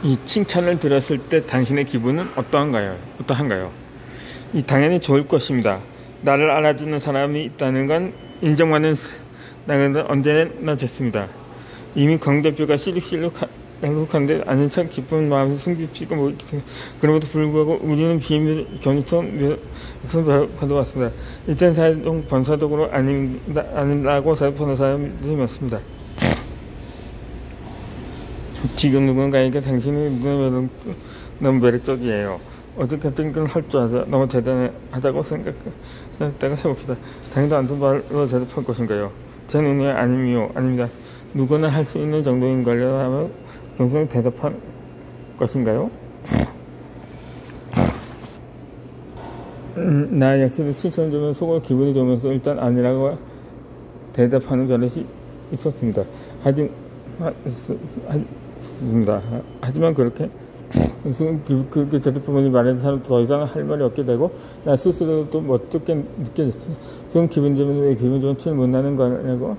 이 칭찬을 들었을 때 당신의 기분은 어떠한가요? 당연히 좋을 것입니다. 나를 알아주는 사람이 있다는 건 인정받는 나는 언제나 좋습니다. 이미 광 대표가 실룩실룩 행복한데 아는 척 기쁜 마음이 숨기치고 그럼에도 불구하고 우리는 비밀 견성 받아왔습니다. 일단 사회동 번사적으로 아니라고 생각하는 사람들이 많습니다. 지금 누군가에게 당신의 눈에 너무 매력적이에요. 어떻게든 걸 할 줄 알아서 너무 대단하다고 생각다가 해봅시다. 당신도 어떤 말로 대답할 것인가요? 제 눈에 아닙니다. 누구나 할 수 있는 정도인 걸로 하면 평소에 대답할 것인가요? 나 역시도 칭찬을 주면 속으로 기분이 좋으면서 일단 아니라고 대답하는 버릇이 있었습니다. 하지만 그렇게 그 대답부분이 말해서 사람 더 이상 할 말이 없게 되고 나 스스로도 멋쩍게 느껴졌어요. 지금 기분 좋으면 왜 기분 좋은 티를 못 나는 거라고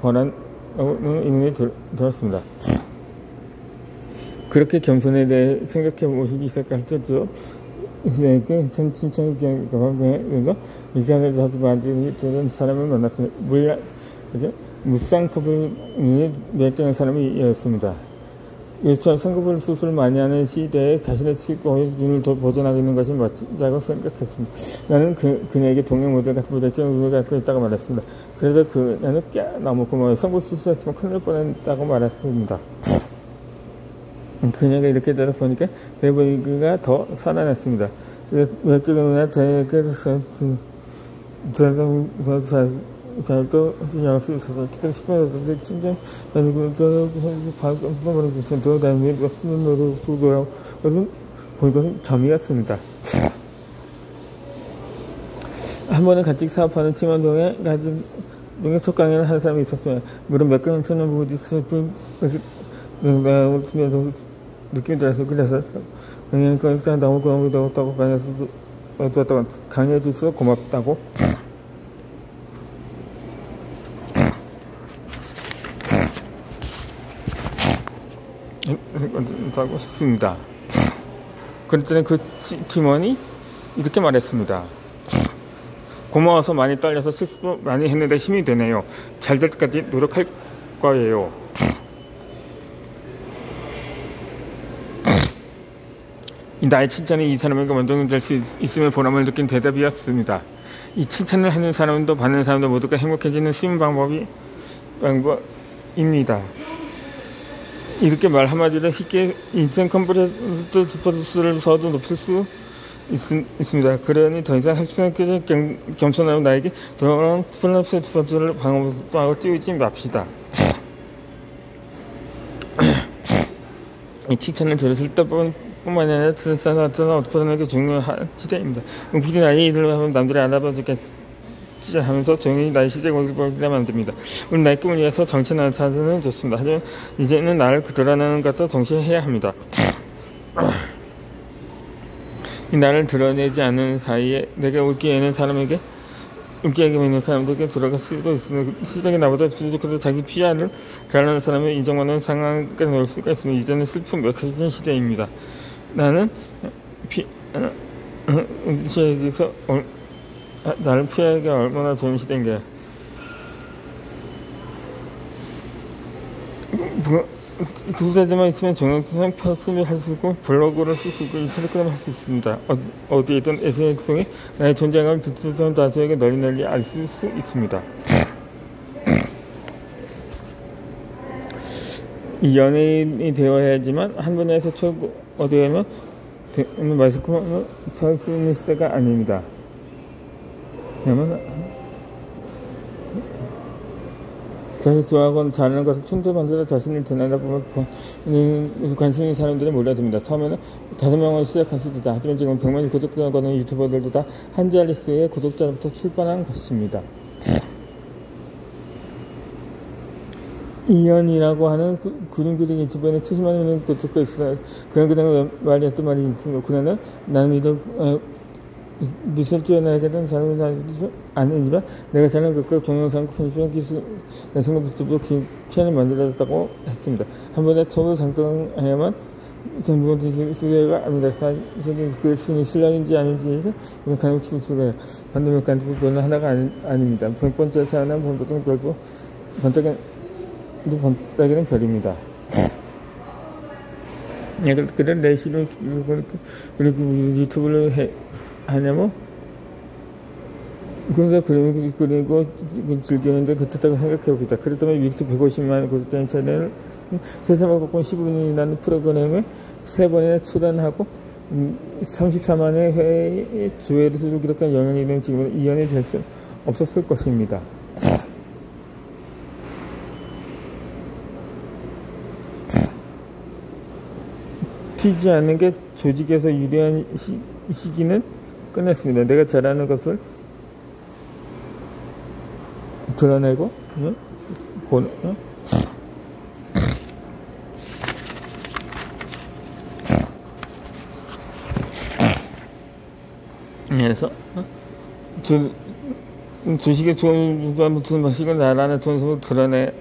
권한 의문이 들었습니다. 그렇게 겸손에 대해 생각해 보시기 시작할 때도 이제에게 전 칭찬이 경험해서 이상하게 자주 받은 사람을 만났습니다. 무쌍커블이 멸종한 사람이었습니다. 요즘 성급을 수술 많이 하는 시대에 자신의 치과의 보존하고 있는 것이 맞다고 생각했습니다. 나는 그녀에게 동행 모델 같은 무대점을 갖고 있다고 말했습니다. 그래서 나는 너무 고마워요. 성급 수술했지만 큰일 날 뻔했다고 말했습니다. 그녀가 이렇게 대답하니까 데이비드가 더 살아났습니다. 멸종한 대개에서 잘도 양수 사서 특히 싶어서 진짜 나는 방금으로 저 다음에 같은 노로 수고요. 그래서 그것은 점이었습니다. 한 번은 같이 사업하는 팀원동에 가진 중에 첫 강연을 한 사람이 있었어요. 물론 몇 개는 쓰는 부분이 있을 뿐 느낌이 들어서 그래서 강연에서 너무 고맙다고 강의해 주셔서 고맙다고 했습니다. 그랬더니 그 팀원이 이렇게 말했습니다. 고마워서 많이 떨려서 실수도 많이 했는데 힘이 되네요. 잘 될 때까지 노력할 거예요. 나의 칭찬이 이 사람에게 원동력이 될 수 있음을 보람을 느낀 대답이었습니다. 이 칭찬을 하는 사람도 받는 사람도 모두가 행복해지는 쉬운 방법입니다. 이렇게 말 한마디로 쉽게 인생 컴프레스 주파수를 서도 높일 수 있습니다. 그러니 더 이상 할 수 없게 겸손하고 나에게 돌아오는 플러스 주파수를 방어하고 띄우지 맙시다. 이 칭찬을 들었을 때뿐만 아니라 듣는 사람은 어떻게 중요한 시대입니다. 부디 나의 일을 하면 남들이 알아봐 주겠지 하면서 조용히 나의 시작을 보기만 만듭니다. 우리 나의 꿈을 위해서 정치하는 사람은 좋습니다. 하지만 이제는 나를 드러내는 것과 동시에 해야 합니다. 이 나를 드러내지 않는 사이에 내가 웃기에는 사람에게 웃기하게 있는 사람들에게 들어갈 수도 있으며 시작이 나보다 부족해도 자기 PR을 잘하는 사람을 인정받는 상황까지 놓을 수가 있으며 이제는 슬픔 맥혀진 시대입니다. 나는 시에서 나를 피하기가 얼마나 좋은 시대인가. 구독자들만 있으면 정형상 편집을 할 수 있고 블로그를 쓸 수 있고 인스타그램을 할 수 있습니다. 어디에든 SNS 통해 나의 존재감을 비추던 다수에게 널리 알 수 있습니다. 이 연예인이 되어야지만 한 분야에서 최고 어디에면 마스크만 살 수 있는 시대가 아닙니다. 자신이 좋아하고 잘하는 것을 충돌 만들어 자신을 드러내다 보면 관심 있는 사람들이 몰려듭니다. 처음에는 5명을 시작할 수도 있다. 하지만 지금 100만이 구독자가 거는 유튜버들도 다 한 자릿수의 구독자부터 출발한 것입니다. 이연이라고 하는 그림 그리기 주변에 70만 명의 구독자가 있어요. 그런 그냥 말이었던 말이 있습니다. 그러나 나는 믿어 무슨 뛰어나게 된 사람은 아니지만 내가 사는 극과 동영상 편집용 기술 생각 유튜브 편을 만들었다고 했습니다. 한 번에 처음으로 상승해야만 전부분 수혜가 아닙니다. 사실 그 순위 실력인지 아닌지 가능 수수가 반도면 간부는 하나가 아닙니다. 100번째 사는 본보통 별도 번짝이는 별입니다. 그래 내시를 그리고 유튜브를 하냐면 그러니까 그리고 즐기는데 그렇다고 생각해봅니다. 그렇다면 유튜브 150만 구독자인 채널을 세상을 바꾼 15분이라는 프로그램에 3번이나 출연하고 34만의 회의 조회를 수를 기록한 영향력은 지금은 이연이 될 수 없었을 것입니다. 튀지 않는 게 조직에서 유리한 시기는 끝났습니다. 내가 잘하는 것을 드러내고 그래서 주식의 좋은 방식을 나라는 존속을 드러내야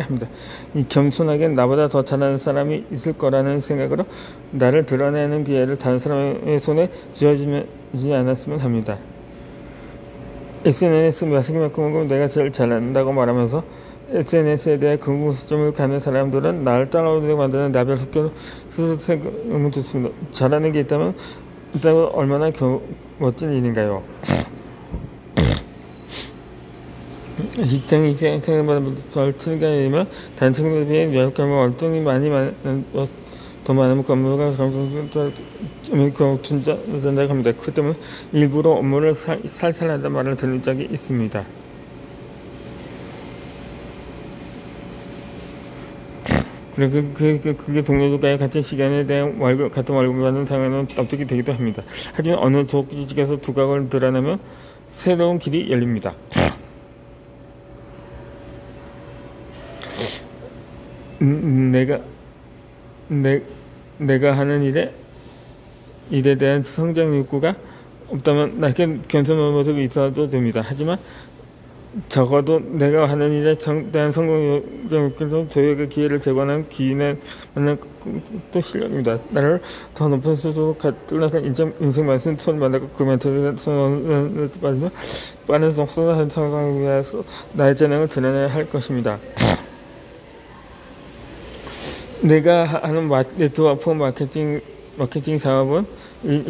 합니다. 이 겸손하게 나보다 더 잘하는 사람이 있을 거라는 생각으로 나를 드러내는 기회를 다른 사람의 손에 쥐어주지 않았으면 합니다. SNS 마스크만큼 내가 제일 잘한다고 말하면서 SNS에 대해 궁금증을 갖는 사람들은 나를 따라오게 만드는 나별 학교를 스스로 생각하면 좋습니다. 잘하는 게 있다면 얼마나 멋진 일인가요? 직장이 생각보다 덜 트는 게 아니면 단층에 비해 면역감과 월등히 더 많은 건물과 감정준다고 합니다. 그 때문에 일부러 업무를 살살하다 말을 들은 적이 있습니다. 그게 동료들과의 같은 시간에 대한 같은 월급을 받는 상황은 납득이 되기도 합니다. 하지만 어느 조직에서 두각을 드러내면 새로운 길이 열립니다. 내가 하는 일에 대한 성장 욕구가 없다면 나에게 겸손한 모습이 있어도 됩니다. 하지만 적어도 내가 하는 일에 대한 성공 욕구도 저에게 기회를 제공하는 기인에 만난 또 실력입니다. 나를 더 높은 수준으로 끌어서 인생 말씀 손 만나고 그 멘토에 손을 빠지며 빠른 속도로 한 상황을 위해서 나의 재능을 드러내야 할 것입니다. 내가 하는 네트워크 마케팅 사업은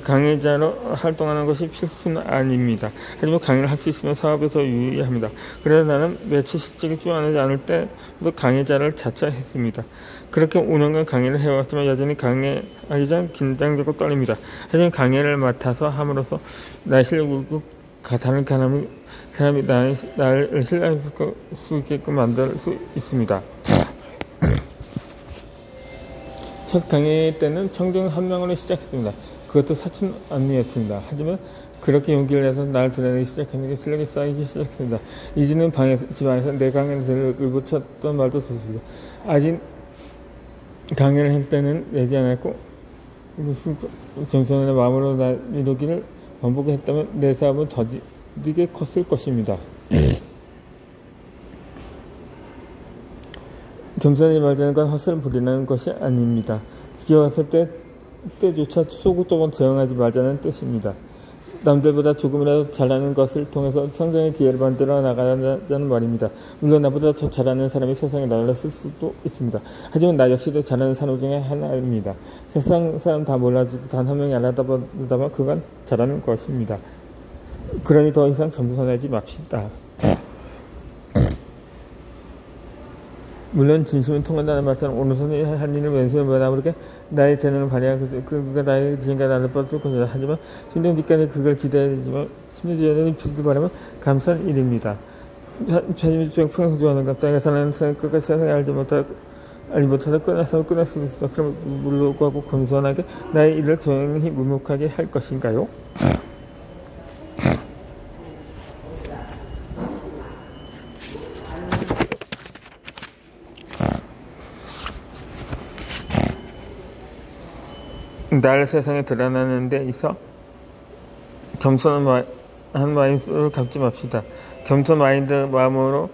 강의자로 활동하는 것이 필수는 아닙니다. 하지만 강의를 할 수 있으면 사업에서 유의합니다. 그래서 나는 매출 실적이 뛰어나지 않을 때도 강의자를 자처했습니다. 그렇게 5년간 강의를 해왔지만 여전히 강의하기 전 긴장되고 떨립니다. 하지만 강의를 맡아서 함으로써 나의 실력을 다른 사람이 나를 신뢰할 수 있게끔 만들 수 있습니다. 첫 강의 때는 청중 1명으로 시작했습니다. 그것도 사촌 언니였습니다. 하지만 그렇게 용기를 내서 날 드러내기 시작하니까 실력이 쌓이기 시작했습니다. 이제는 집안에서 내 강의를 들을 의붓쳤던 말도 좋습니다. 아직 강의를 할 때는 내지 않았고 정성의 마음으로 날 이루기를 반복했다면 내 사업은 더디게 컸을 것입니다. 겸손히 말하는 건 헛소리를 부리는 것이 아닙니다. 기어왔을 때조차 소극적으로 대응하지 말자는 뜻입니다. 남들보다 조금이라도 잘하는 것을 통해서 성장의 기회를 만들어 나가자는 말입니다. 물론 나보다 더 잘하는 사람이 세상에 나왔을 수도 있습니다. 하지만 나 역시도 잘하는 사람 중에 하나입니다. 세상 사람 다 몰라줘도 단 한 명이 알아다보면 그건 잘하는 것입니다. 그러니 더 이상 겸손하지 맙시다. 물론 진심은 통한다는 말처럼 오른손이 한 일을 왼손이 모르게 나의 재능을 발휘하고 그가 나의 지금까지 나를 뻗을 것이다. 하지만 심정직간에 그걸 기다리지만 심지어는 비도 바라면 감사한 일입니다. 편집중 평소 좋아하는 갑자기 사는 끝까지 세상에 알지 못하다 끝날 수 있다. 그럼 물러가고 겸손하게 나의 일을 조용히 묵묵하게 할 것인가요? 날 세상에 드러나는 데 있어 겸손한 마인드를 갖지 맙시다. 겸손 마인드 마음으로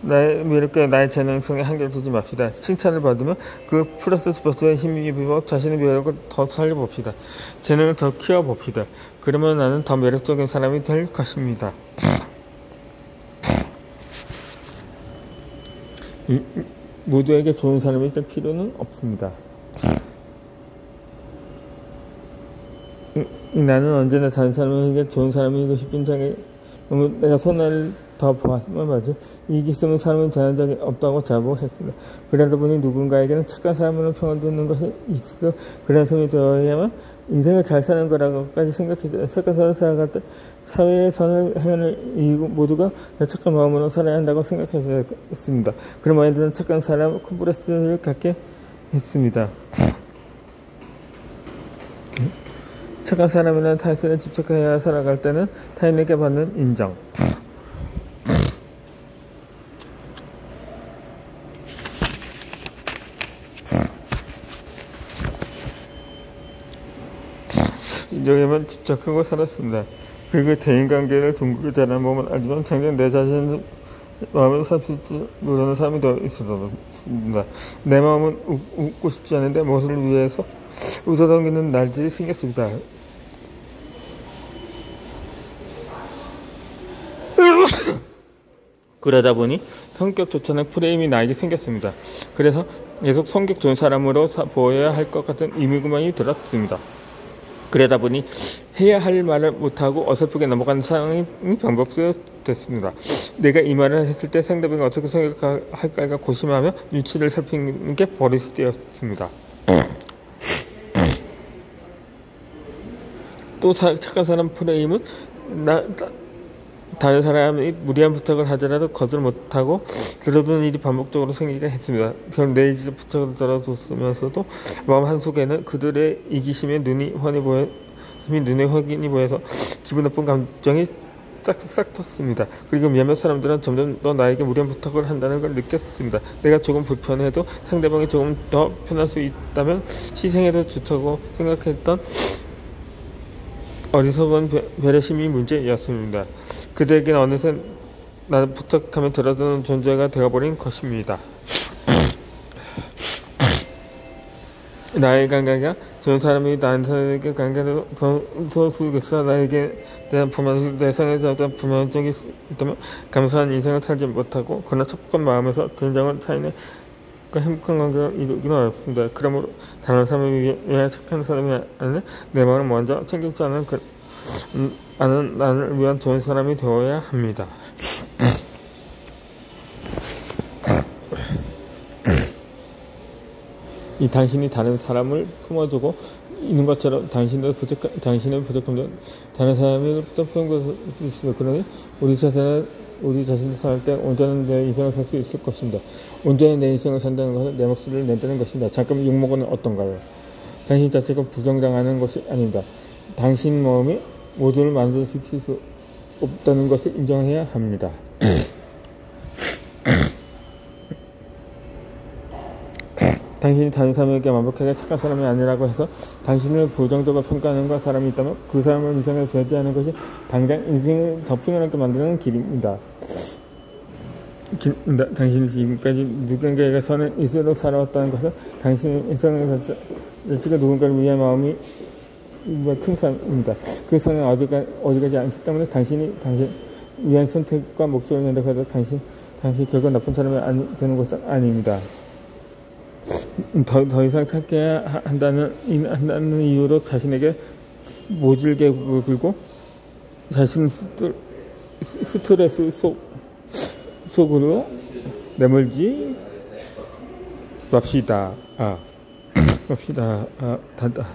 나의 매력과 나의 재능성에 한계를 두지 맙시다. 칭찬을 받으면 그 플러스 스포츠에 힘이 입어 자신의 매력을 더 살려봅시다. 재능을 더 키워봅시다. 그러면 나는 더 매력적인 사람이 될 것입니다. 모두에게 좋은 사람이 될 필요는 없습니다. 나는 언제나 다른 사람에게 좋은 사람이고 싶은 자에게 내가 손을 더 보았으면 맞지. 이익이 있으면 사람은 대한 적이 없다고 자부했습니다. 그러다 보니 누군가에게는 착한 사람으로 평을 듣는 것이 있고 그런 사람이 되어야만 인생을 잘 사는 거라고까지 생각했어요. 착한 사람을 살아갈 때 사회의 선을 행을 이기고 모두가 착한 마음으로 살아야 한다고 생각했습니다. 그런 마인드는 착한 사람 콤플렉스를 갖게 했습니다. 착한 사람이라는 타이틀에 집착해야 살아갈 때는 타인에게 받는 인정. 인정에만 집착하고 살았습니다. 그리고 대인관계를 둥글게 잘하는 법은 알지만 당장 내 자신의 마음을 삽실지 모르는 사람이 되어 있었습니다. 내 마음은 웃고 싶지 않은데 무엇을 위해서 웃어당기는 날들이 생겼습니다. 그러다 보니 성격 좋지 않은 프레임이 나에게 생겼습니다. 그래서 계속 성격 좋은 사람으로 보여야 할 것 같은 의무감이 들었습니다. 그러다 보니 해야 할 말을 못하고 어설프게 넘어가는 상황이 반복됐습니다. 내가 이 말을 했을 때 상대방이 어떻게 생각할까 고심하며 눈치를 살피는 게 버릇이 되었습니다. 또 착한 사람 프레임은 다른 사람이 무리한 부탁을 하더라도 거절 못하고 그러던 일이 반복적으로 생기게 했습니다. 그럼 내 의지를 부탁을 들어두면서도 마음 한속에는 그들의 이기심에 눈에 확인이 보여서 기분 나쁜 감정이 싹 텄습니다. 그리고 몇몇 사람들은 점점 더 나에게 무리한 부탁을 한다는 걸 느꼈습니다. 내가 조금 불편해도 상대방이 조금 더 편할 수 있다면 희생해도 좋다고 생각했던 어리석은 배려심이 문제였습니다. 그들에게는 어느새 나를 부탁하면 들어주는 존재가 되어버린 것입니다. 나의 관계가 좋은 사람이 나한테 관계를 소수겠어. 나에게 대한 불만, 대상에서 어떤 불만적이 있다면 감사한 인생을 살지 못하고 그러나 첩한 마음에서 진정한 타인의 행복한 관계를 이루기는 어렵습니다. 그러므로 다른 사람을 위해 착한 사람이 아닌 내 마음을 먼저 챙기지 않은 나를 위한 좋은 사람이 되어야 합니다. 이 당신이 다른 사람을 품어주고 있는 것처럼 당신의 부족함도 다른 사람이 품은 것일 수 있습니다. 그러니 우리 자신을 살 때 온전한 내 인생을 살 수 있을 것입니다. 온전한 내 인생을 산다는 것은 내 목소리를 낸다는 것입니다. 잠깐 욕먹은 어떤가요? 당신 자체가 부정당하는 것이 아닙니다. 당신 마음이 모두를 만족시킬 수 없다는 것을 인정해야 합니다. 당신이 다른 사람에게 완벽하게 착한 사람이 아니라고 해서 당신을 부정적으로 평가하는 사람이 있다면 그 사람을 인생에 배제하는 것이 당장 인생을 더 풍요롭게 만드는 길입니다. 당신이 지금까지 누군가에게 선한 이스로 살아왔다는 것은 당신의 인생의 자체가 누군가를 위한 마음이 큰 사람입니다. 그 선은 어디 가지 않기 때문에 당신 위한 선택과 목적을 낸다고 해도 당신 결국 나쁜 사람이 되는 것은 아닙니다. 더 이상 찾게 한다는 이유로 자신에게 모질게 굴고 자신 스트레스 속으로 내몰지 맙시다. 단다.